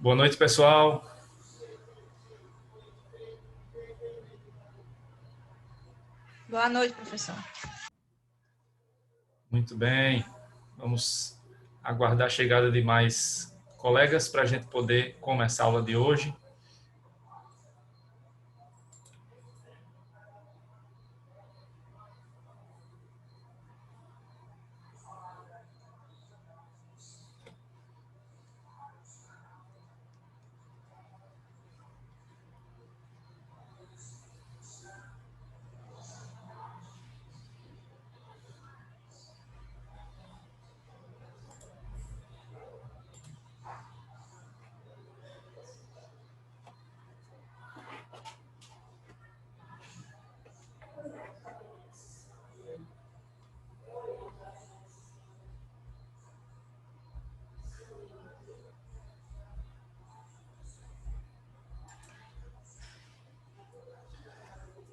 Boa noite, pessoal. Boa noite, professor. Muito bem. Vamos aguardar a chegada de mais colegas para a gente poder começar a aula de hoje.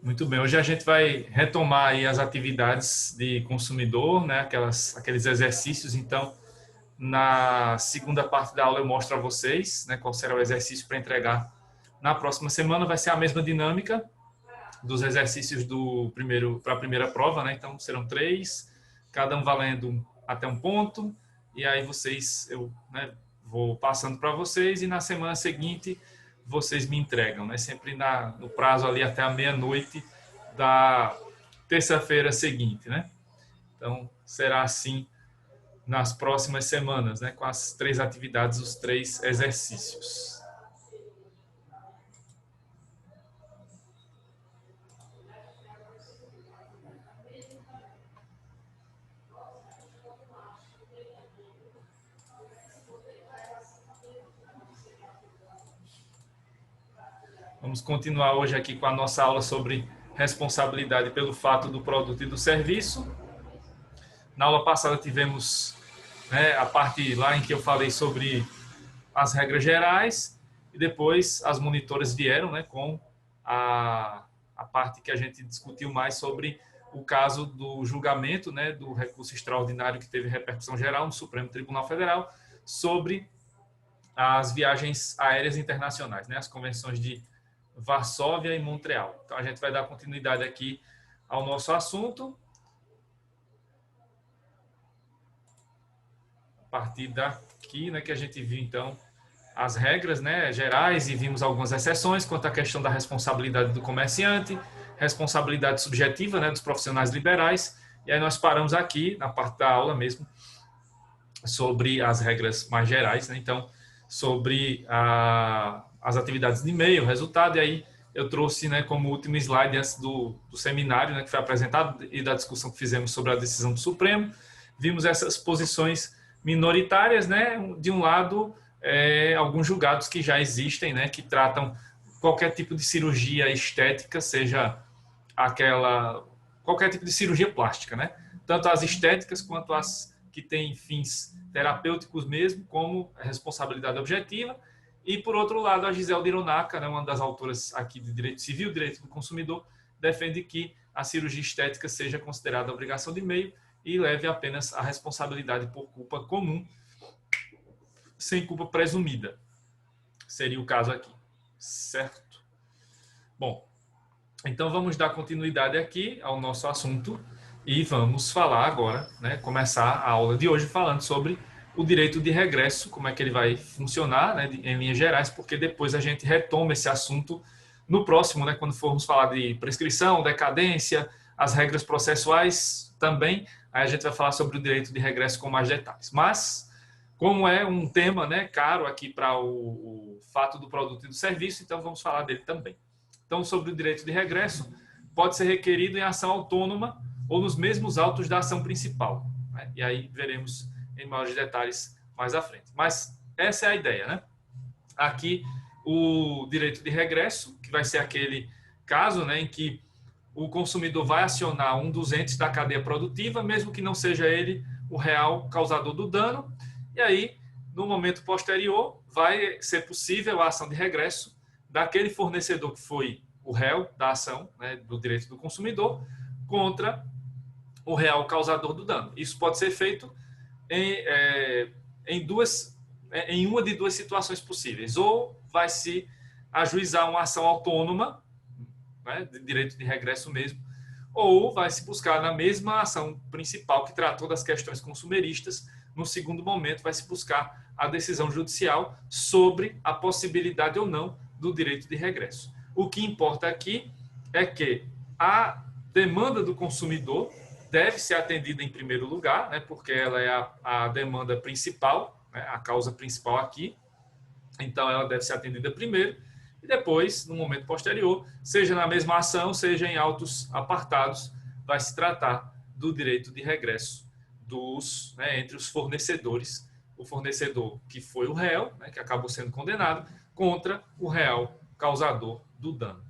Muito bem, hoje a gente vai retomar aí as atividades de consumidor, né? Aqueles exercícios. Então, na segunda parte da aula eu mostro a vocês, né, qual será o exercício para entregar na próxima semana. Vai ser a mesma dinâmica dos exercícios para a primeira prova, né? Então, serão 3, cada um valendo até um ponto, e aí eu vou passando para vocês, e na semana seguinte vocês me entregam, né? Sempre no prazo ali até a meia-noite da terça-feira seguinte, né? Então, será assim nas próximas semanas, né? Com as 3 atividades, os 3 exercícios. Vamos continuar hoje aqui com a nossa aula sobre responsabilidade pelo fato do produto e do serviço. Na aula passada tivemos, né, a parte lá em que eu falei sobre as regras gerais, e depois as monitoras vieram, né, com a parte que a gente discutiu mais sobre o caso do julgamento, né, do recurso extraordinário que teve repercussão geral no Supremo Tribunal Federal sobre as viagens aéreas internacionais, né, as convenções de Varsóvia e Montreal. Então, a gente vai dar continuidade aqui ao nosso assunto. A partir daqui, né, que a gente viu, então, as regras, né, gerais, e vimos algumas exceções quanto à questão da responsabilidade do comerciante, responsabilidade subjetiva, né, dos profissionais liberais, e aí nós paramos aqui, na parte da aula mesmo, sobre as regras mais gerais, né, então, sobre as atividades de e-mail, resultado, e aí eu trouxe, né, como último slide antes do seminário, né, que foi apresentado, e da discussão que fizemos sobre a decisão do Supremo. Vimos essas posições minoritárias, né, de um lado, alguns julgados que já existem, né, que tratam qualquer tipo de cirurgia estética, seja qualquer tipo de cirurgia plástica, né, tanto as estéticas quanto as que têm fins terapêuticos mesmo, como responsabilidade objetiva. E, por outro lado, a Gisele Dironaca, né, uma das autoras aqui de Direito Civil, Direito do Consumidor, defende que a cirurgia estética seja considerada obrigação de meio e leve apenas a responsabilidade por culpa comum, sem culpa presumida. Seria o caso aqui, certo? Bom, então vamos dar continuidade aqui ao nosso assunto e vamos falar agora, né, começar a aula de hoje falando sobre o direito de regresso, como é que ele vai funcionar, né, em linhas gerais, porque depois a gente retoma esse assunto no próximo, né, quando formos falar de prescrição, decadência, as regras processuais também, aí a gente vai falar sobre o direito de regresso com mais detalhes. Mas, como é um tema, né, caro aqui para o fato do produto e do serviço, então vamos falar dele também. Então, sobre o direito de regresso, pode ser requerido em ação autônoma ou nos mesmos autos da ação principal, né? E aí veremos em maiores detalhes mais à frente. Mas essa é a ideia, né? aqui o direito de regresso, que vai ser aquele caso, né, em que o consumidor vai acionar um dos entes da cadeia produtiva, mesmo que não seja ele o real causador do dano, e aí, no momento posterior, vai ser possível a ação de regresso daquele fornecedor que foi o réu da ação, né, do direito do consumidor, contra o real causador do dano. Isso pode ser feito em uma de duas situações possíveis. Ou vai se ajuizar uma ação autônoma, né, de direito de regresso mesmo, ou vai se buscar na mesma ação principal que tratou das questões consumeristas, no segundo momento vai se buscar a decisão judicial sobre a possibilidade ou não do direito de regresso. O que importa aqui é que a demanda do consumidor deve ser atendida em primeiro lugar, né, porque ela é a demanda principal, né, a causa principal aqui, então ela deve ser atendida primeiro, e depois, no momento posterior, seja na mesma ação, seja em autos apartados, vai se tratar do direito de regresso entre os fornecedores, o fornecedor que foi o réu, né, que acabou sendo condenado, contra o real causador do dano.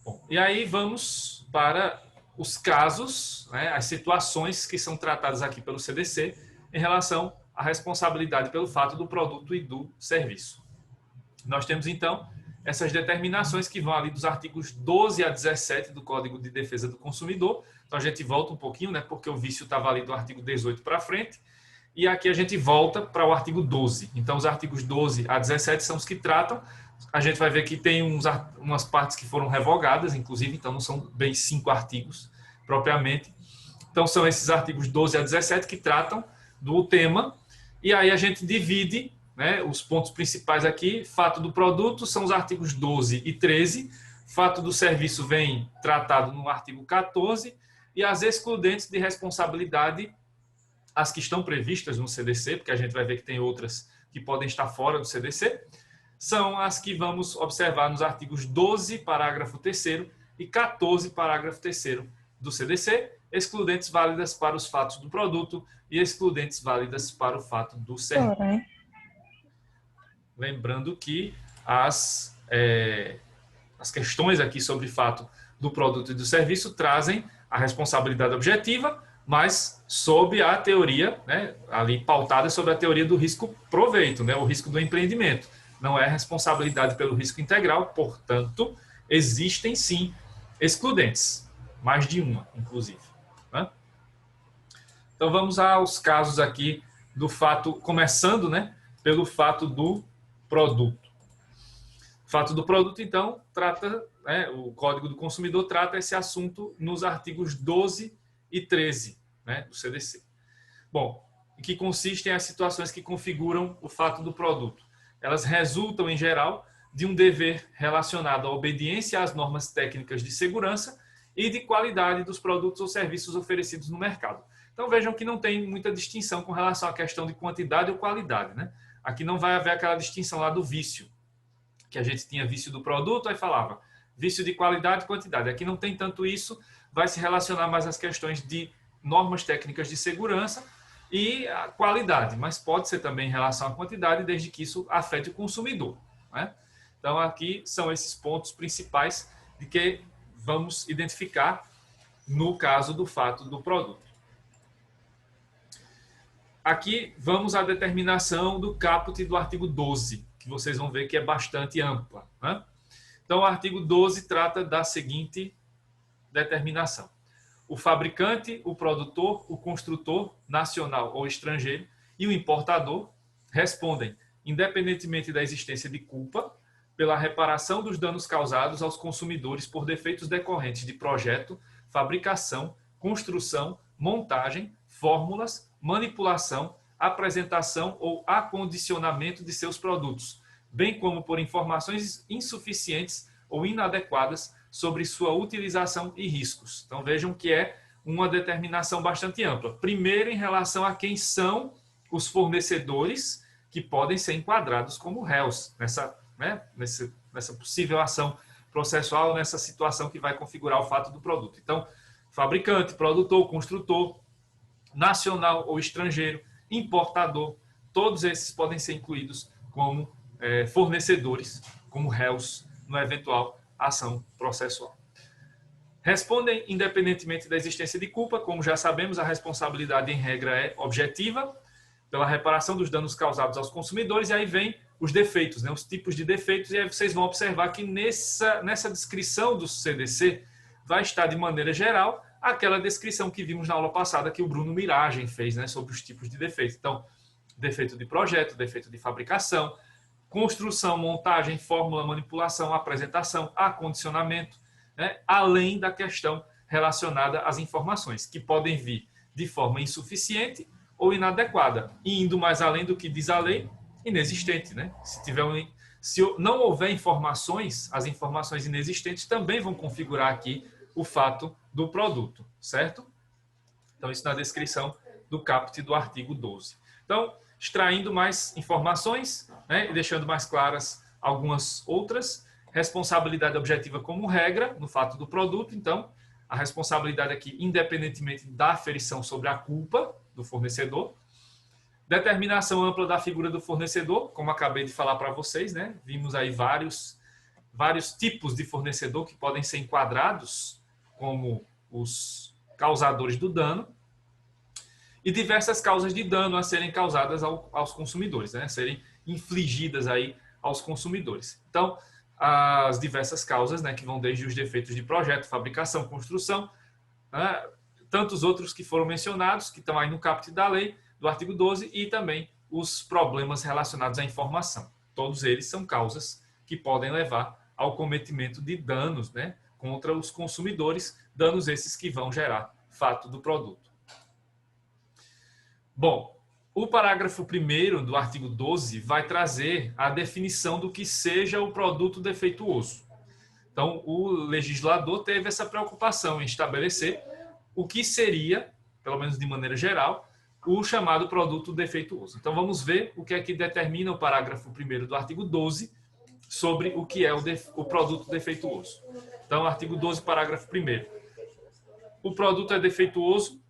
Bom, e aí vamos para os casos, né, as situações que são tratadas aqui pelo CDC em relação à responsabilidade pelo fato do produto e do serviço. Nós temos, então, essas determinações que vão ali dos artigos 12 a 17 do Código de Defesa do Consumidor. Então, a gente volta um pouquinho, né, porque o vício estava ali do artigo 18 para frente, e aqui a gente volta para o artigo 12. Então, os artigos 12 a 17 são os que tratam. A gente vai ver que tem umas partes que foram revogadas, inclusive, então não são bem 5 artigos propriamente. Então, são esses artigos 12 a 17 que tratam do tema, e aí a gente divide, né, os pontos principais aqui. Fato do produto são os artigos 12 e 13, fato do serviço vem tratado no artigo 14, e as excludentes de responsabilidade, as que estão previstas no CDC, porque a gente vai ver que tem outras que podem estar fora do CDC, são as que vamos observar nos artigos 12, parágrafo 3º, e 14, parágrafo 3º do CDC, excludentes válidas para os fatos do produto e excludentes válidas para o fato do serviço. Lembrando que as questões aqui sobre fato do produto e do serviço trazem a responsabilidade objetiva, mas sob a teoria, né, ali pautada sobre a teoria do risco-proveito, né, o risco do empreendimento. Não é responsabilidade pelo risco integral, portanto, existem sim excludentes, mais de uma, inclusive. Né? Então, vamos aos casos aqui do fato, começando, né, pelo fato do produto. O fato do produto, então, trata, né, o Código do Consumidor trata esse assunto nos artigos 12 e 13, né, do CDC. Bom, em que consistem as situações que configuram o fato do produto? Elas resultam, em geral, de um dever relacionado à obediência às normas técnicas de segurança e de qualidade dos produtos ou serviços oferecidos no mercado. Então, vejam que não tem muita distinção com relação à questão de quantidade ou qualidade, né? Aqui não vai haver aquela distinção lá do vício, que a gente tinha vício do produto, aí falava vício de qualidade e quantidade. Aqui não tem tanto isso, vai se relacionar mais às questões de normas técnicas de segurança e a qualidade, mas pode ser também em relação à quantidade, desde que isso afete o consumidor. Né? Então, aqui são esses pontos principais de que vamos identificar no caso do fato do produto. Aqui vamos à determinação do caput do artigo 12, que vocês vão ver que é bastante ampla. Né? Então, o artigo 12 trata da seguinte determinação. O fabricante, o produtor, o construtor, nacional ou estrangeiro, e o importador respondem, independentemente da existência de culpa, pela reparação dos danos causados aos consumidores por defeitos decorrentes de projeto, fabricação, construção, montagem, fórmulas, manipulação, apresentação ou acondicionamento de seus produtos, bem como por informações insuficientes ou inadequadas sobre sua utilização e riscos. Então, vejam que é uma determinação bastante ampla. Primeiro, em relação a quem são os fornecedores que podem ser enquadrados como réus nessa possível ação processual, nessa situação que vai configurar o fato do produto. Então, fabricante, produtor, construtor, nacional ou estrangeiro, importador, todos esses podem ser incluídos como fornecedores, como réus no eventual ação processual. Respondem independentemente da existência de culpa. Como já sabemos, a responsabilidade em regra é objetiva pela reparação dos danos causados aos consumidores, e aí vem os defeitos, né, os tipos de defeitos, e aí vocês vão observar que nessa descrição do CDC vai estar de maneira geral aquela descrição que vimos na aula passada que o Bruno Miragem fez, né, sobre os tipos de defeitos. Então, defeito de projeto, defeito de fabricação, construção, montagem, fórmula, manipulação, apresentação, acondicionamento, né, além da questão relacionada às informações, que podem vir de forma insuficiente ou inadequada, e indo mais além do que diz a lei, inexistente, né? Se não houver informações, as informações inexistentes também vão configurar aqui o fato do produto, certo? Então, isso na descrição do caput do artigo 12. Então, extraindo mais informações, né, e deixando mais claras algumas outras, responsabilidade objetiva como regra no fato do produto. Então, a responsabilidade aqui, independentemente da aferição sobre a culpa do fornecedor. Determinação ampla da figura do fornecedor, como acabei de falar para vocês, né? Vimos aí vários tipos de fornecedor que podem ser enquadrados como os causadores do dano, e diversas causas de dano a serem causadas aos consumidores, né? A serem infligidas aí aos consumidores. Então, as diversas causas, né, que vão desde os defeitos de projeto, fabricação, construção, né, tantos outros que foram mencionados, que estão aí no caput da lei, do artigo 12, e também os problemas relacionados à informação. Todos eles são causas que podem levar ao cometimento de danos, né, contra os consumidores, danos esses que vão gerar fato do produto. Bom, o parágrafo 1º do artigo 12 vai trazer a definição do que seja o produto defeituoso. Então, o legislador teve essa preocupação em estabelecer o que seria, pelo menos de maneira geral, o chamado produto defeituoso. Então, vamos ver o que é que determina o parágrafo 1º do artigo 12 sobre o que é o produto defeituoso. Então, artigo 12, parágrafo 1º. O produto é defeituoso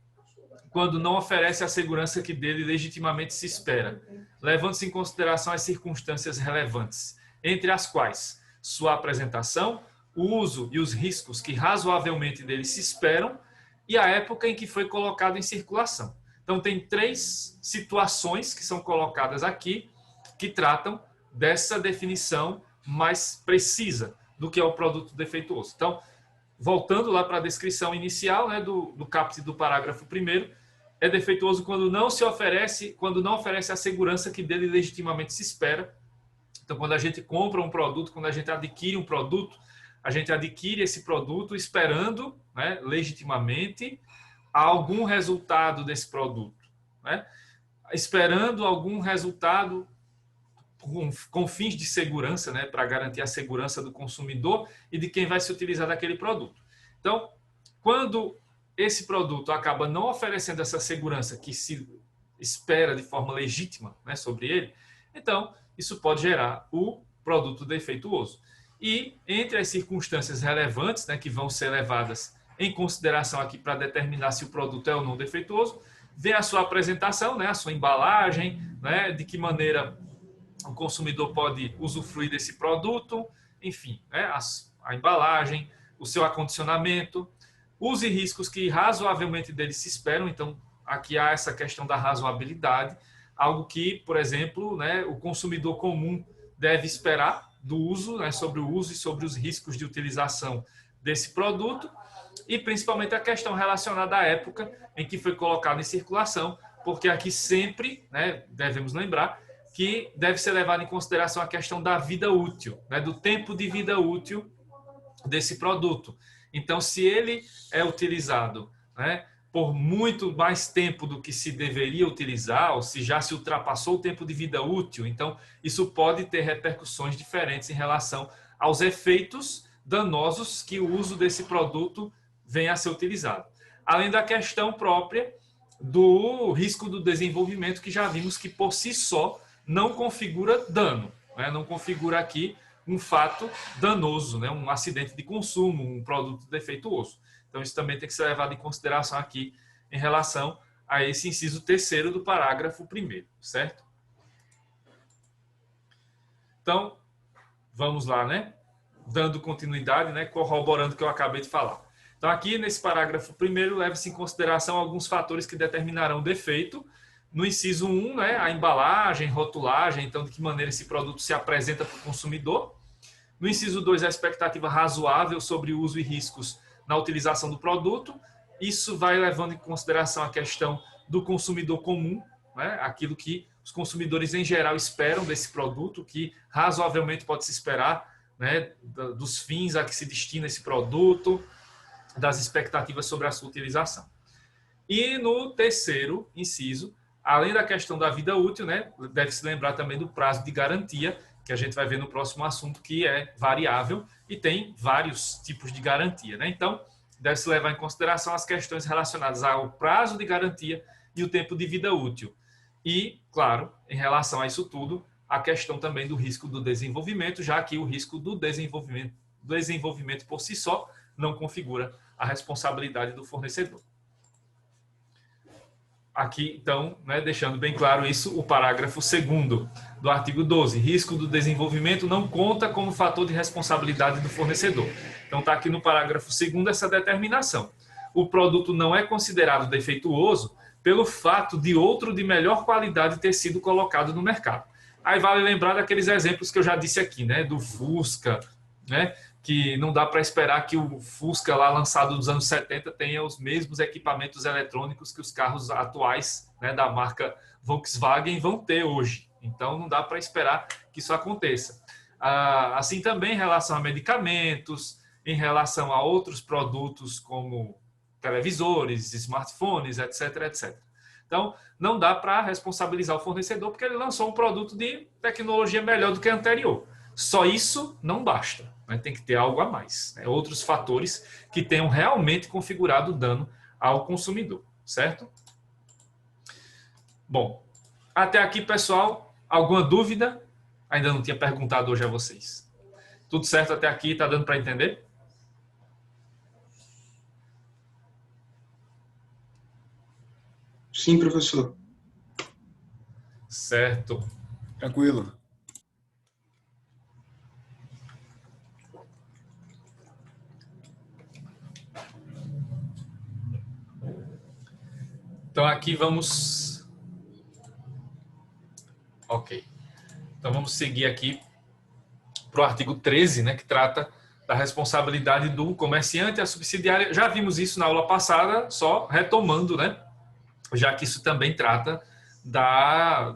quando não oferece a segurança que dele legitimamente se espera, levando-se em consideração as circunstâncias relevantes, entre as quais sua apresentação, o uso e os riscos que razoavelmente dele se esperam e a época em que foi colocado em circulação. Então, tem 3 situações que são colocadas aqui que tratam dessa definição mais precisa do que é o produto defeituoso. Então, voltando lá para a descrição inicial, né, do caput do parágrafo 1º, é defeituoso quando não oferece a segurança que dele legitimamente se espera. Então, quando a gente compra um produto, quando a gente adquire um produto, a gente adquire esse produto esperando, né, legitimamente algum resultado desse produto, né? Esperando algum resultado com fins de segurança, né, para garantir a segurança do consumidor e de quem vai se utilizar daquele produto. Então, quando esse produto acaba não oferecendo essa segurança que se espera de forma legítima, né, sobre ele, então isso pode gerar o produto defeituoso. E entre as circunstâncias relevantes, né, que vão ser levadas em consideração aqui para determinar se o produto é ou não defeituoso, vem a sua apresentação, né, a sua embalagem, né, de que maneira o consumidor pode usufruir desse produto, enfim, né, a embalagem, o seu acondicionamento, os riscos que razoavelmente dele se esperam. Então, aqui há essa questão da razoabilidade, algo que, por exemplo, né, o consumidor comum deve esperar do uso, né, sobre o uso e sobre os riscos de utilização desse produto, e principalmente a questão relacionada à época em que foi colocado em circulação, porque aqui sempre, né, devemos lembrar que deve ser levado em consideração a questão da vida útil, né, do tempo de vida útil desse produto. Então, se ele é utilizado, né, por muito mais tempo do que se deveria utilizar, ou se já se ultrapassou o tempo de vida útil, então isso pode ter repercussões diferentes em relação aos efeitos danosos que o uso desse produto venha a ser utilizado. Além da questão própria do risco do desenvolvimento, que já vimos que por si só não configura dano, né? Não configura aqui um fato danoso, né? Um acidente de consumo, um produto defeituoso. Então, isso também tem que ser levado em consideração aqui em relação a esse inciso 3º do parágrafo 1º, certo? Então, vamos lá, né? Dando continuidade, né? Corroborando o que eu acabei de falar. Então, aqui nesse parágrafo primeiro, leva-se em consideração alguns fatores que determinarão o defeito. No inciso 1, né, a embalagem, rotulagem, então de que maneira esse produto se apresenta para o consumidor. No inciso 2, a expectativa razoável sobre o uso e riscos na utilização do produto. Isso vai levando em consideração a questão do consumidor comum, né, aquilo que os consumidores em geral esperam desse produto, que razoavelmente pode se esperar, né, dos fins a que se destina esse produto, das expectativas sobre a sua utilização. E no terceiro inciso, além da questão da vida útil, né, deve-se lembrar também do prazo de garantia, que a gente vai ver no próximo assunto, que é variável e tem vários tipos de garantia, né? Então, deve-se levar em consideração as questões relacionadas ao prazo de garantia e o tempo de vida útil. E, claro, em relação a isso tudo, a questão também do risco do desenvolvimento, já que o risco do desenvolvimento por si só não configura a responsabilidade do fornecedor. Aqui, então, né, deixando bem claro isso, o parágrafo 2º do artigo 12. Risco do desenvolvimento não conta como fator de responsabilidade do fornecedor. Então, está aqui no parágrafo 2º essa determinação. O produto não é considerado defeituoso pelo fato de outro de melhor qualidade ter sido colocado no mercado. Aí vale lembrar daqueles exemplos que eu já disse aqui, né, do Fusca, né, que não dá para esperar que o Fusca lá lançado nos anos 70 tenha os mesmos equipamentos eletrônicos que os carros atuais, né, da marca Volkswagen vão ter hoje. Então não dá para esperar que isso aconteça. Assim também em relação a medicamentos, em relação a outros produtos como televisores, smartphones, etc, etc. Então não dá para responsabilizar o fornecedor porque ele lançou um produto de tecnologia melhor do que a anterior. Só isso não basta. Tem que ter algo a mais, né? Outros fatores que tenham realmente configurado o dano ao consumidor, certo? Bom, até aqui, pessoal, alguma dúvida? Ainda não tinha perguntado hoje a vocês. Tudo certo até aqui? Está dando para entender? Sim, professor. Certo. Tranquilo. Então, aqui vamos... Ok. Então, vamos seguir aqui para o artigo 13, né, que trata da responsabilidade do comerciante e a subsidiária. Já vimos isso na aula passada, só retomando, né, já que isso também trata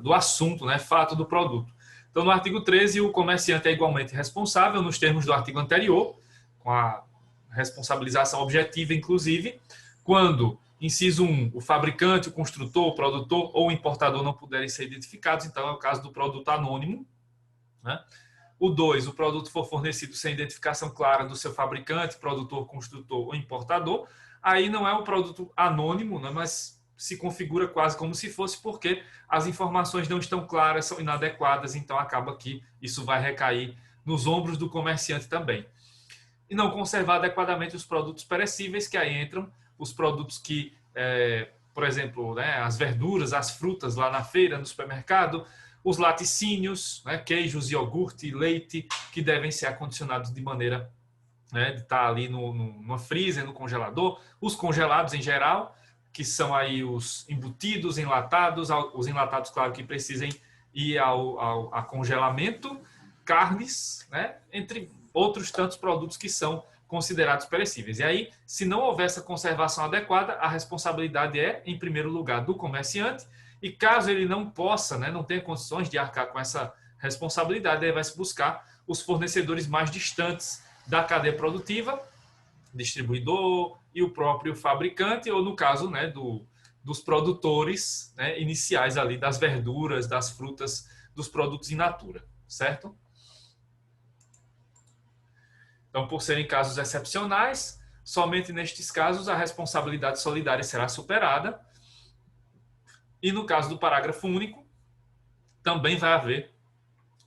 do assunto, né, fato do produto. Então, no artigo 13, o comerciante é igualmente responsável nos termos do artigo anterior, com a responsabilização objetiva, inclusive, quando... Inciso 1, o fabricante, o construtor, o produtor ou o importador não puderem ser identificados, então é o caso do produto anônimo, né? O 2, o produto for fornecido sem identificação clara do seu fabricante, produtor, construtor ou importador, aí não é um produto anônimo, né? Mas se configura quase como se fosse, porque as informações não estão claras, são inadequadas, então acaba que isso vai recair nos ombros do comerciante também. E não conservar adequadamente os produtos perecíveis, que aí entram os produtos que, por exemplo, né, as verduras, as frutas lá na feira, no supermercado, os laticínios, né, queijos, iogurte, leite, que devem ser acondicionados de maneira, né, de estar ali no freezer, no congelador, os congelados em geral, que são aí os embutidos, enlatados, os enlatados, claro, que precisem ir a congelamento, carnes, né, entre outros tantos produtos que são considerados perecíveis. E aí, se não houver essa conservação adequada, a responsabilidade é, em primeiro lugar, do comerciante, e caso ele não possa, né, não tenha condições de arcar com essa responsabilidade, aí vai se buscar os fornecedores mais distantes da cadeia produtiva, distribuidor e o próprio fabricante, ou no caso, né, dos produtores, né, iniciais ali das verduras, das frutas, dos produtos in natura, certo? Então, por serem casos excepcionais, somente nestes casos a responsabilidade solidária será superada. E no caso do parágrafo único, também vai haver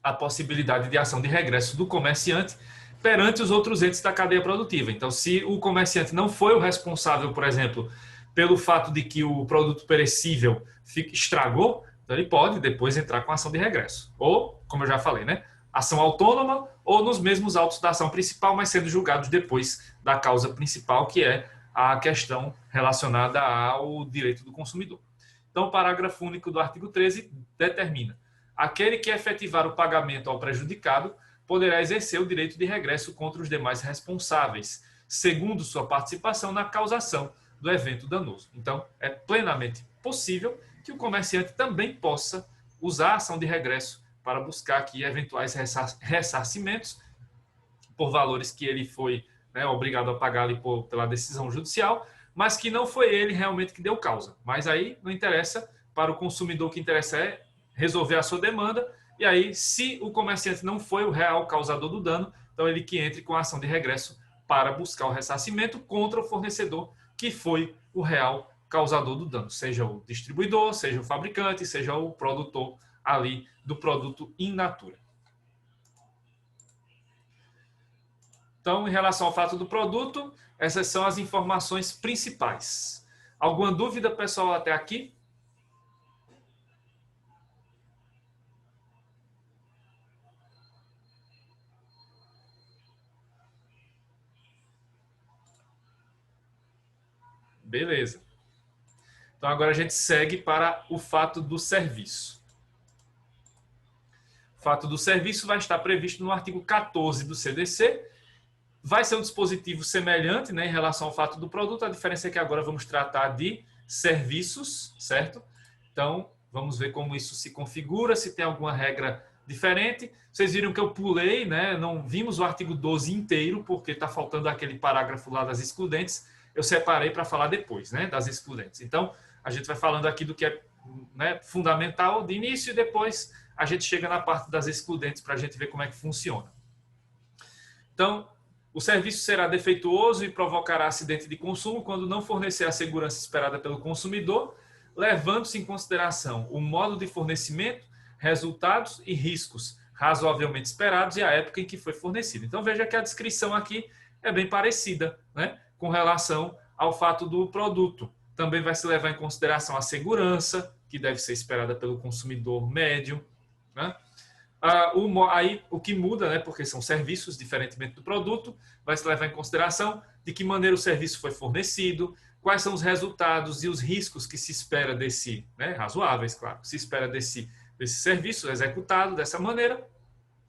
a possibilidade de ação de regresso do comerciante perante os outros entes da cadeia produtiva. Então, se o comerciante não foi o responsável, por exemplo, pelo fato de que o produto perecível estragou, então ele pode depois entrar com ação de regresso. Ou, como eu já falei, né, ação autônoma ou nos mesmos autos da ação principal, mas sendo julgados depois da causa principal, que é a questão relacionada ao direito do consumidor. Então, o parágrafo único do artigo 13 determina: aquele que efetivar o pagamento ao prejudicado poderá exercer o direito de regresso contra os demais responsáveis, segundo sua participação na causação do evento danoso. Então, é plenamente possível que o comerciante também possa usar a ação de regresso para buscar aqui eventuais ressarcimentos por valores que ele foi, né, obrigado a pagar ali pela decisão judicial, mas que não foi ele realmente que deu causa. Mas aí não interessa, para o consumidor, o que interessa é resolver a sua demanda, e aí, se o comerciante não foi o real causador do dano, então ele que entre com a ação de regresso para buscar o ressarcimento contra o fornecedor que foi o real causador do dano, seja o distribuidor, seja o fabricante, seja o produtor ali do produto in natura. Então, em relação ao fato do produto, essas são as informações principais. Alguma dúvida, pessoal, até aqui? Beleza. Então, agora a gente segue para o fato do serviço. O fato do serviço vai estar previsto no artigo 14 do CDC. Vai ser um dispositivo semelhante, né, em relação ao fato do produto. A diferença é que agora vamos tratar de serviços, certo? Então, vamos ver como isso se configura, se tem alguma regra diferente. Vocês viram que eu pulei, né? Não vimos o artigo 12 inteiro, porque está faltando aquele parágrafo lá das excludentes. Eu separei para falar depois, né, das excludentes. Então, a gente vai falando aqui do que é, né, fundamental de início e depois a gente chega na parte das excludentes para a gente ver como é que funciona. Então, o serviço será defeituoso e provocará acidente de consumo quando não fornecer a segurança esperada pelo consumidor, levando-se em consideração o modo de fornecimento, resultados e riscos razoavelmente esperados e a época em que foi fornecido. Então, veja que a descrição aqui é bem parecida, né, com relação ao fato do produto. Também vai se levar em consideração a segurança, que deve ser esperada pelo consumidor médio, né? Aí, o que muda, né, porque são serviços, diferentemente do produto, vai se levar em consideração de que maneira o serviço foi fornecido, quais são os resultados e os riscos que se espera desse, né, razoáveis, claro, se espera desse serviço executado dessa maneira,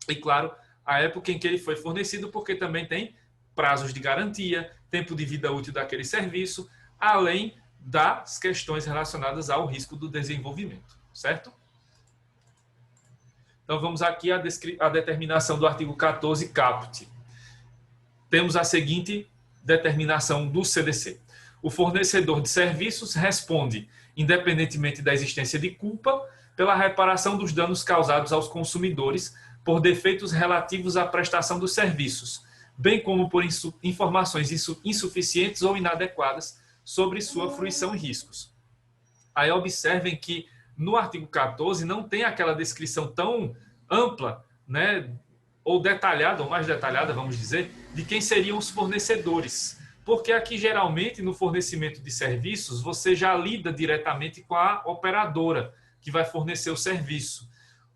e, claro, a época em que ele foi fornecido, porque também tem prazos de garantia, tempo de vida útil daquele serviço, além das questões relacionadas ao risco do desenvolvimento, certo? Então, vamos aqui à determinação do artigo 14, caput. Temos a seguinte determinação do CDC. O fornecedor de serviços responde, independentemente da existência de culpa, pela reparação dos danos causados aos consumidores por defeitos relativos à prestação dos serviços, bem como por informações insuficientes ou inadequadas sobre sua fruição e riscos. Aí observem que no artigo 14 não tem aquela descrição tão ampla, né, ou detalhada, ou mais detalhada, vamos dizer, de quem seriam os fornecedores. Porque aqui, geralmente, no fornecimento de serviços, você já lida diretamente com a operadora que vai fornecer o serviço.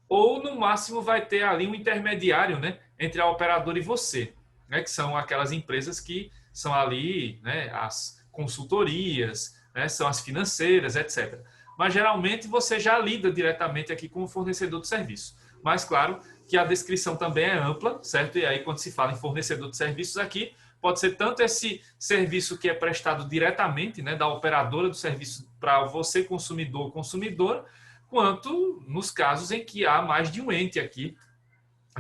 Ou, no máximo, vai ter ali um intermediário, né, entre a operadora e você, né, que são aquelas empresas que são ali, né, as consultorias, né, são as financeiras, etc. Mas, geralmente, você já lida diretamente aqui com o fornecedor de serviço. Mas, claro, que a descrição também é ampla, certo? E aí, quando se fala em fornecedor de serviços aqui, pode ser tanto esse serviço que é prestado diretamente, né, da operadora do serviço para você, consumidor ou consumidora, quanto nos casos em que há mais de um ente aqui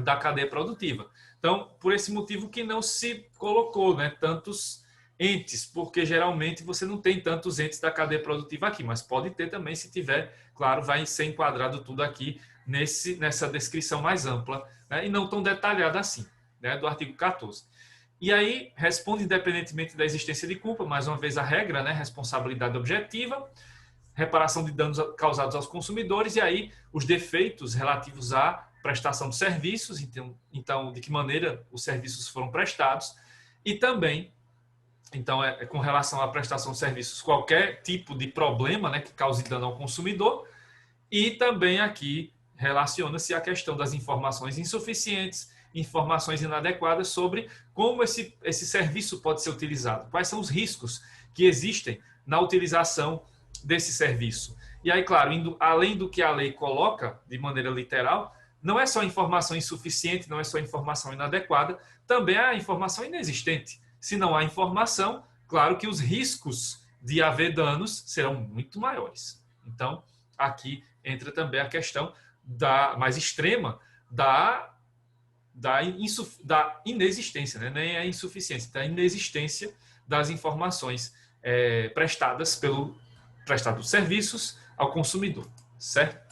da cadeia produtiva. Então, por esse motivo que não se colocou, né, tantos entes, porque geralmente você não tem tantos entes da cadeia produtiva aqui, mas pode ter também, se tiver, claro, vai ser enquadrado tudo aqui nessa descrição mais ampla, né, e não tão detalhada assim, né, do artigo 14. E aí, responde independentemente da existência de culpa, mais uma vez a regra, né, responsabilidade objetiva, reparação de danos causados aos consumidores, e aí os defeitos relativos à prestação de serviços, então de que maneira os serviços foram prestados, e também, então, com relação à prestação de serviços, qualquer tipo de problema, né, que cause dano ao consumidor, e também aqui relaciona-se à questão das informações insuficientes, informações inadequadas sobre como esse serviço pode ser utilizado, quais são os riscos que existem na utilização desse serviço. E aí, claro, indo além do que a lei coloca de maneira literal, não é só informação insuficiente, não é só informação inadequada, também há informação inexistente. Se não há informação, claro que os riscos de haver danos serão muito maiores. Então, aqui entra também a questão mais extrema da inexistência, né? Nem a insuficiência, da inexistência das informações prestadas pelo prestador de serviços ao consumidor, certo?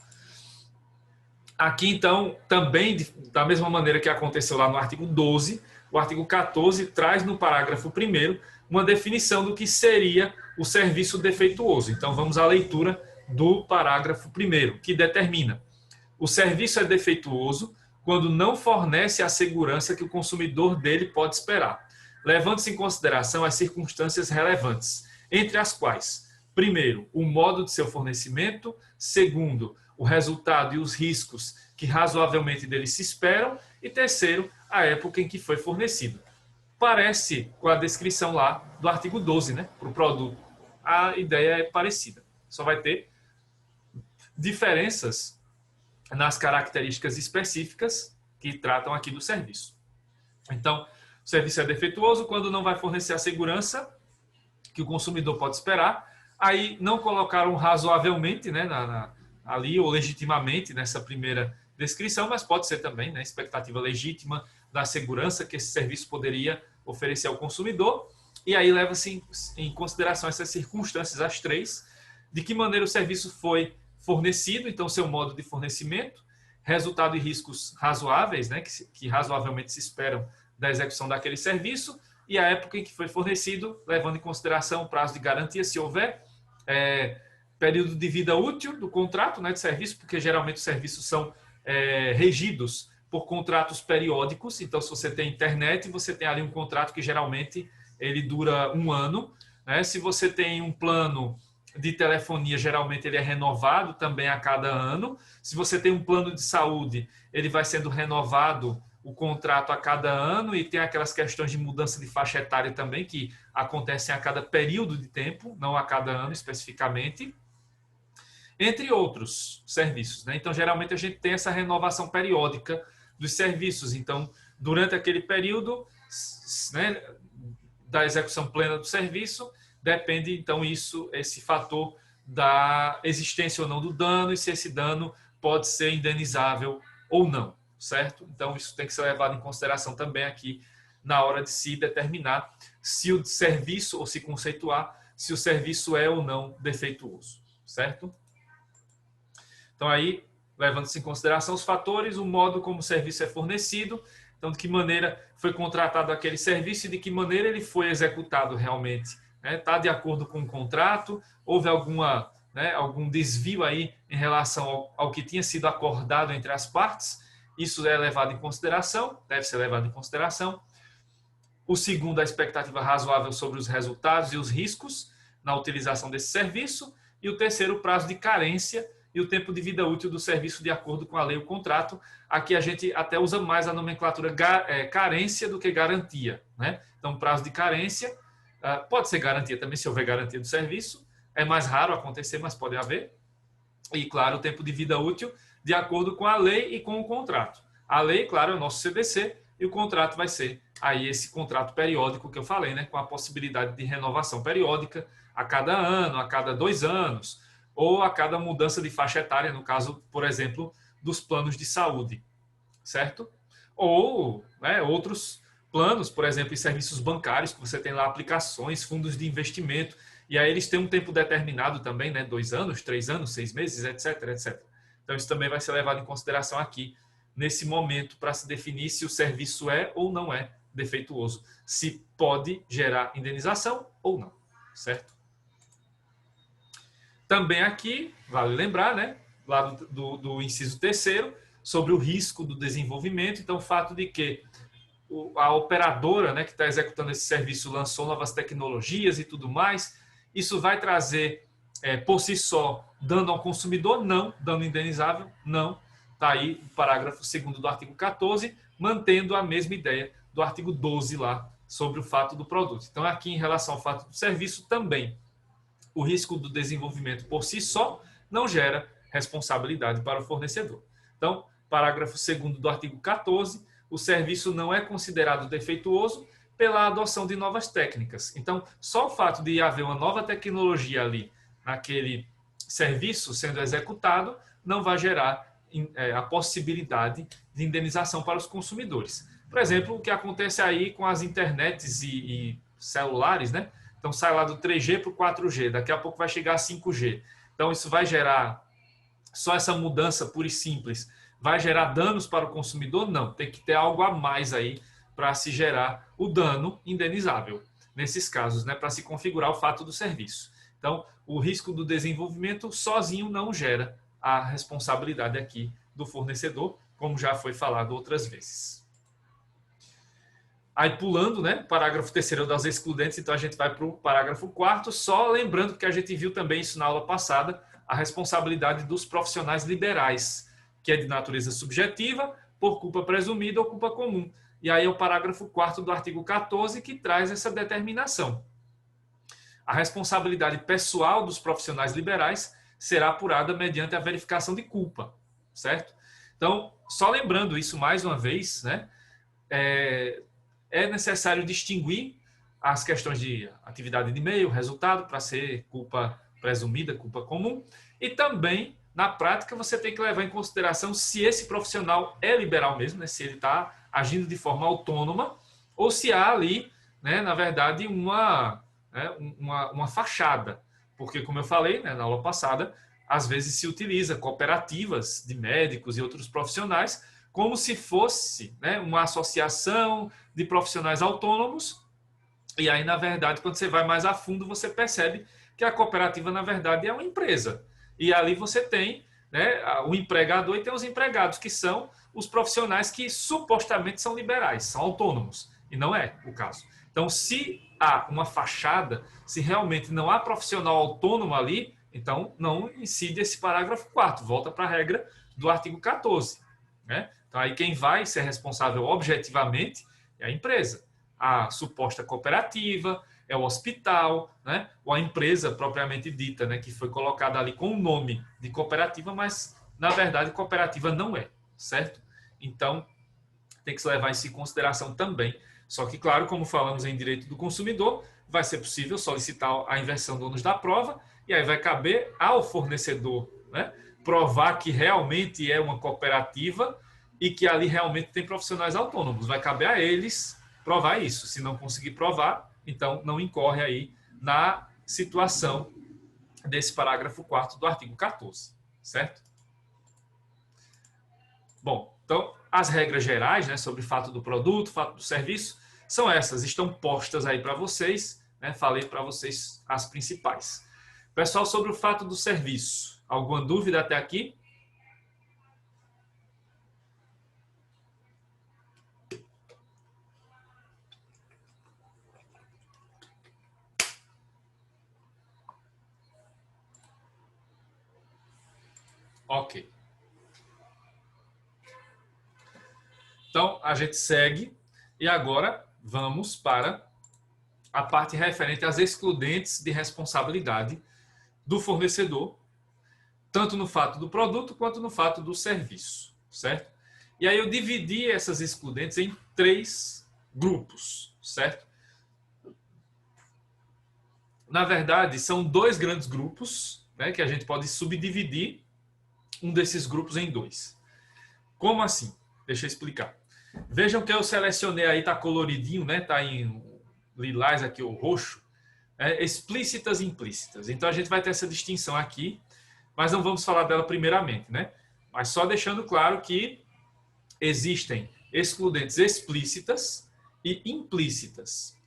Aqui, então, também, da mesma maneira que aconteceu lá no artigo 12, o artigo 14 traz no parágrafo 1º uma definição do que seria o serviço defeituoso. Então, vamos à leitura do parágrafo 1º, que determina: o serviço é defeituoso quando não fornece a segurança que o consumidor dele pode esperar, levando-se em consideração as circunstâncias relevantes, entre as quais, primeiro, o modo de seu fornecimento, segundo, o resultado e os riscos que razoavelmente dele se esperam, e terceiro, a época em que foi fornecido. Parece com a descrição lá do artigo 12, né, para o produto. A ideia é parecida. Só vai ter diferenças nas características específicas que tratam aqui do serviço. Então, o serviço é defeituoso quando não vai fornecer a segurança que o consumidor pode esperar. Aí não colocaram razoavelmente, né, ali, ou legitimamente nessa primeira descrição, mas pode ser também, né, expectativa legítima da segurança que esse serviço poderia oferecer ao consumidor. E aí leva-se em consideração essas circunstâncias, as três: de que maneira o serviço foi fornecido, então seu modo de fornecimento, resultado e riscos razoáveis, né, que razoavelmente se esperam da execução daquele serviço, e a época em que foi fornecido, levando em consideração o prazo de garantia, se houver, período de vida útil do contrato, né, de serviço, porque geralmente os serviços são regidos por contratos periódicos. Então, se você tem internet, você tem ali um contrato que geralmente ele dura 1 ano, né? Se você tem um plano de telefonia, geralmente ele é renovado também a cada ano. Se você tem um plano de saúde, ele vai sendo renovado o contrato a cada ano, e tem aquelas questões de mudança de faixa etária também, que acontecem a cada período de tempo, não a cada ano especificamente, entre outros serviços, né? Então, geralmente a gente tem essa renovação periódica dos serviços. Então, durante aquele período, né, da execução plena do serviço, depende, então, esse fator da existência ou não do dano, e se esse dano pode ser indenizável ou não, certo? Então, isso tem que ser levado em consideração também aqui na hora de se determinar se o serviço, ou se conceituar se o serviço é ou não defeituoso, certo? Então, aí, levando-se em consideração os fatores, o modo como o serviço é fornecido, então, de que maneira foi contratado aquele serviço e de que maneira ele foi executado realmente. Está de acordo com o contrato? Houve algum desvio aí em relação ao que tinha sido acordado entre as partes? Isso é levado em consideração, deve ser levado em consideração. O segundo, a expectativa razoável sobre os resultados e os riscos na utilização desse serviço. E o terceiro, o prazo de carência e o tempo de vida útil do serviço de acordo com a lei ou contrato. Aqui a gente até usa mais a nomenclatura carência do que garantia, né? Então, prazo de carência, pode ser garantia também, se houver garantia do serviço. É mais raro acontecer, mas pode haver. E, claro, o tempo de vida útil de acordo com a lei e com o contrato. A lei, claro, é o nosso CDC, e o contrato vai ser aí esse contrato periódico que eu falei, né? Com a possibilidade de renovação periódica a cada ano, a cada 2 anos, ou a cada mudança de faixa etária, no caso, por exemplo, dos planos de saúde, certo? Ou, né, outros planos, por exemplo, em serviços bancários, que você tem lá aplicações, fundos de investimento, e aí eles têm um tempo determinado também, né, 2 anos, 3 anos, 6 meses, etc, etc. Então, isso também vai ser levado em consideração aqui, nesse momento, para se definir se o serviço é ou não é defeituoso, se pode gerar indenização ou não, certo? Também aqui, vale lembrar, né, lá do inciso 3º, sobre o risco do desenvolvimento. Então, o fato de que a operadora, né, que está executando esse serviço lançou novas tecnologias e tudo mais, isso vai trazer, por si só, dano ao consumidor? Não. Dano indenizável? Não. está aí o parágrafo 2º do artigo 14, mantendo a mesma ideia do artigo 12 lá, sobre o fato do produto. Então, aqui em relação ao fato do serviço, também o risco do desenvolvimento por si só não gera responsabilidade para o fornecedor. Então, parágrafo 2º do artigo 14, o serviço não é considerado defeituoso pela adoção de novas técnicas. Então, só o fato de haver uma nova tecnologia ali naquele serviço sendo executado não vai gerar a possibilidade de indenização para os consumidores. Por exemplo, o que acontece aí com as internets e celulares, né? Então, sai lá do 3G para o 4G, daqui a pouco vai chegar a 5G. Então, isso vai gerar, só essa mudança pura e simples, vai gerar danos para o consumidor? Não, tem que ter algo a mais aí para se gerar o dano indenizável, nesses casos, né? Para se configurar o fato do serviço. Então, o risco do desenvolvimento sozinho não gera a responsabilidade aqui do fornecedor, como já foi falado outras vezes. Aí pulando, né, parágrafo 3º das excludentes, então a gente vai para o parágrafo 4º, só lembrando que a gente viu também isso na aula passada, a responsabilidade dos profissionais liberais, que é de natureza subjetiva, por culpa presumida ou culpa comum. E aí é o parágrafo 4º do artigo 14 que traz essa determinação. A responsabilidade pessoal dos profissionais liberais será apurada mediante a verificação de culpa, certo? Então, só lembrando isso mais uma vez, né, é necessário distinguir as questões de atividade de meio, resultado, para ser culpa presumida, culpa comum, e também, na prática, você tem que levar em consideração se esse profissional é liberal mesmo, né, se ele está agindo de forma autônoma, ou se há ali, né, na verdade, uma fachada. Porque, como eu falei, né, na aula passada, às vezes se utiliza cooperativas de médicos e outros profissionais como se fosse, né, uma associação de profissionais autônomos. E aí, na verdade, quando você vai mais a fundo, você percebe que a cooperativa, na verdade, é uma empresa. E ali você tem, né, o empregador e tem os empregados, que são os profissionais que supostamente são liberais, são autônomos. E não é o caso. Então, se há uma fachada, se realmente não há profissional autônomo ali, então não incide esse parágrafo 4º, volta para a regra do artigo 14. Né? Então, aí quem vai ser responsável objetivamente é a empresa, a suposta cooperativa, é o hospital, né? Ou a empresa propriamente dita, né? Que foi colocada ali com o nome de cooperativa, mas na verdade cooperativa não é, certo? Então, tem que se levar isso em consideração também. Só que, claro, como falamos em direito do consumidor, vai ser possível solicitar a inversão do ônus da prova e aí vai caber ao fornecedor, né, provar que realmente é uma cooperativa e que ali realmente tem profissionais autônomos. Vai caber a eles provar isso. Se não conseguir provar, então não incorre aí na situação desse parágrafo 4º do artigo 14, certo? Bom, então as regras gerais, né, sobre fato do produto, fato do serviço, são essas, estão postas aí para vocês, né, falei para vocês as principais. Pessoal, sobre o fato do serviço, alguma dúvida até aqui? Ok. Então, a gente segue e agora vamos para a parte referente às excludentes de responsabilidade do fornecedor, tanto no fato do produto quanto no fato do serviço, certo? E aí eu dividi essas excludentes em 3 grupos, certo? Na verdade, são 2 grandes grupos, né, que a gente pode subdividir um desses grupos em 2. Como assim? Deixa eu explicar. Vejam que eu selecionei aí, tá coloridinho, né? Tá em lilás aqui, o roxo. Explícitas e implícitas. Então a gente vai ter essa distinção aqui, mas não vamos falar dela primeiramente, né? Mas só deixando claro que existem excludentes explícitas e implícitas.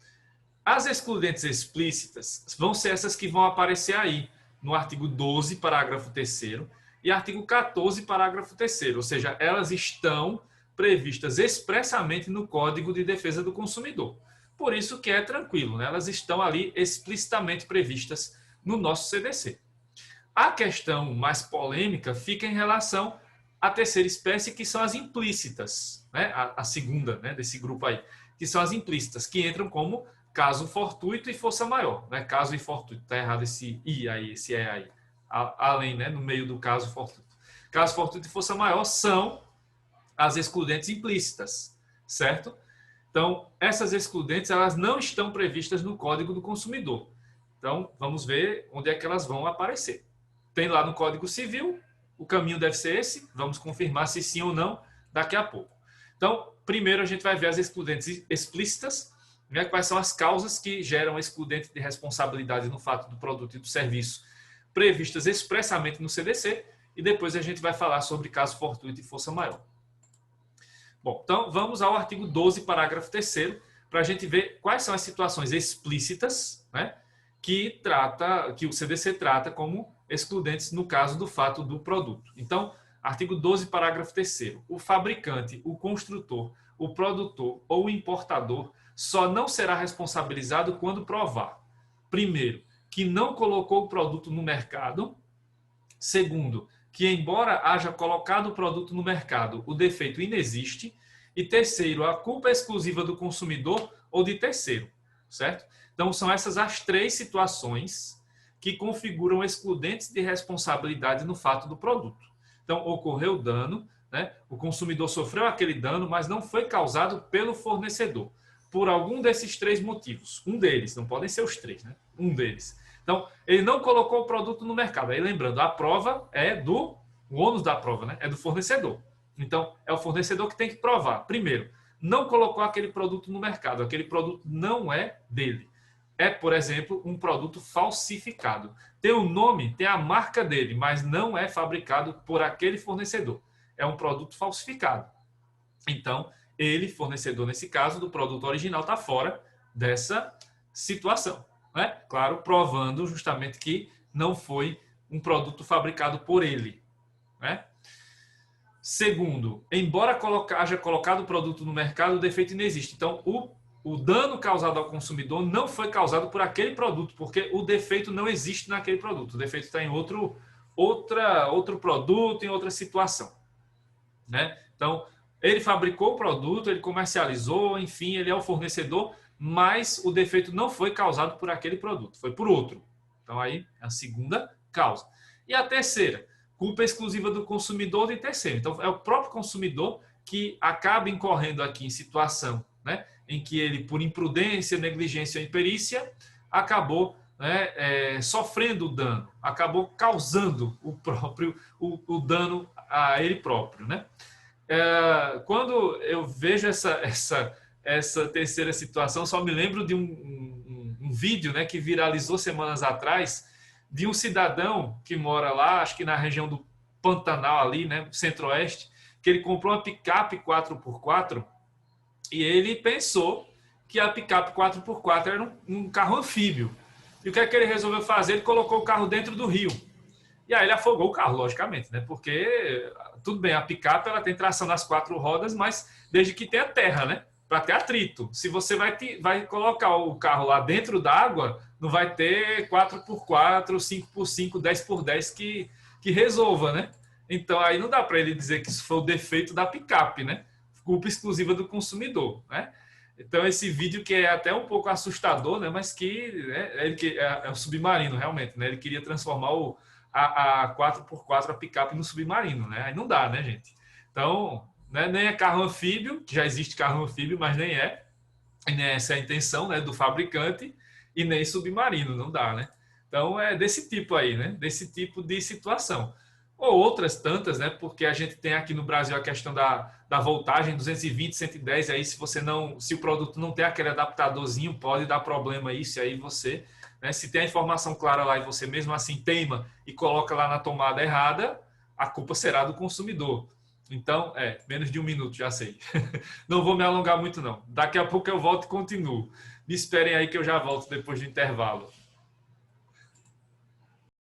As excludentes explícitas vão ser essas que vão aparecer aí no artigo 12, parágrafo 3º, e artigo 14, parágrafo 3º, ou seja, elas estão previstas expressamente no Código de Defesa do Consumidor. Por isso que é tranquilo, né? Elas estão ali explicitamente previstas no nosso CDC. A questão mais polêmica fica em relação a terceira espécie, que são as implícitas, né? A segunda, né, desse grupo aí, que são as implícitas, que entram como caso fortuito e força maior, né? Caso e fortuito, tá errado esse i aí, esse é aí, além, né, no meio do caso fortuito. Caso fortuito e força maior são as excludentes implícitas, certo? Então, essas excludentes, elas não estão previstas no Código do Consumidor. Então, vamos ver onde é que elas vão aparecer. Tem lá no Código Civil, o caminho deve ser esse, vamos confirmar se sim ou não daqui a pouco. Então, primeiro a gente vai ver as excludentes explícitas, né, quais são as causas que geram excludente de responsabilidade no fato do produto e do serviço previstas expressamente no CDC, e depois a gente vai falar sobre caso fortuito e força maior. Bom, então vamos ao artigo 12, parágrafo 3º, para a gente ver quais são as situações explícitas, né, que o CDC trata como excludentes no caso do fato do produto. Então, artigo 12, parágrafo 3º. O fabricante, o construtor, o produtor ou o importador só não será responsabilizado quando provar, primeiro, que não colocou o produto no mercado, segundo, que embora haja colocado o produto no mercado, o defeito inexiste, e terceiro, a culpa é exclusiva do consumidor ou de terceiro, certo? Então, são essas as três situações que configuram excludentes de responsabilidade no fato do produto. Então, ocorreu dano, né? O consumidor sofreu aquele dano, mas não foi causado pelo fornecedor, por algum desses três motivos. Um deles, não podem ser os três, né? Um deles. Então, ele não colocou o produto no mercado. Aí, lembrando, a prova é o ônus da prova, né? É do fornecedor. Então, é o fornecedor que tem que provar. Primeiro, não colocou aquele produto no mercado. Aquele produto não é dele. É, por exemplo, um produto falsificado. Tem o nome, tem a marca dele, mas não é fabricado por aquele fornecedor. É um produto falsificado. Então, ele, fornecedor nesse caso, do produto original, está fora dessa situação, né? Claro, provando justamente que não foi um produto fabricado por ele, né? Segundo, embora haja colocado o produto no mercado, o defeito não existe. Então, o dano causado ao consumidor não foi causado por aquele produto, porque o defeito não existe naquele produto. O defeito está em outro produto, em outra situação, né? Então, ele fabricou o produto, ele comercializou, enfim, ele é o fornecedor, mas o defeito não foi causado por aquele produto, foi por outro. Então, aí, é a segunda causa. E a terceira, culpa exclusiva do consumidor de terceiro. Então, é o próprio consumidor que acaba incorrendo aqui em situação, né, em que ele, por imprudência, negligência ou imperícia, acabou, né, sofrendo o dano, acabou causando o dano a ele próprio, né? Quando eu vejo essa terceira situação, só me lembro de um vídeo, né, que viralizou semanas atrás, de um cidadão que mora lá, acho que na região do Pantanal ali, né, centro-oeste, que ele comprou uma picape 4x4 e ele pensou que a picape 4x4 era um carro anfíbio. E o que é que ele resolveu fazer? Ele colocou o carro dentro do rio. E aí ele afogou o carro, logicamente, né? Porque, tudo bem, a picape ela tem tração nas 4 rodas, mas desde que tenha terra, né? Para ter atrito. Se você vai colocar o carro lá dentro d'água, não vai ter 4x4, 5x5, 10x10 que resolva, né? Então aí não dá para ele dizer que isso foi o defeito da picape, né? Culpa exclusiva do consumidor, né? Então esse vídeo que é até um pouco assustador, né? Mas que, né, é um submarino realmente, né? Ele queria transformar a 4x4, a picape, no submarino, né? Aí não dá, né, gente? Então, né, nem é carro anfíbio, que já existe carro anfíbio, mas nem é. E nem essa é a intenção, né, do fabricante, e nem submarino, não dá, né? Então, é desse tipo aí, né? Desse tipo de situação. Ou outras tantas, né? Porque a gente tem aqui no Brasil a questão da voltagem 220, 110, aí se o produto não tem aquele adaptadorzinho, pode dar problema isso, e aí você, né, se tem a informação clara lá e você mesmo assim teima e coloca lá na tomada errada, a culpa será do consumidor. Então, menos de 1 minuto, já sei. Não vou me alongar muito, não. Daqui a pouco eu volto e continuo. Me esperem aí que eu já volto depois do intervalo.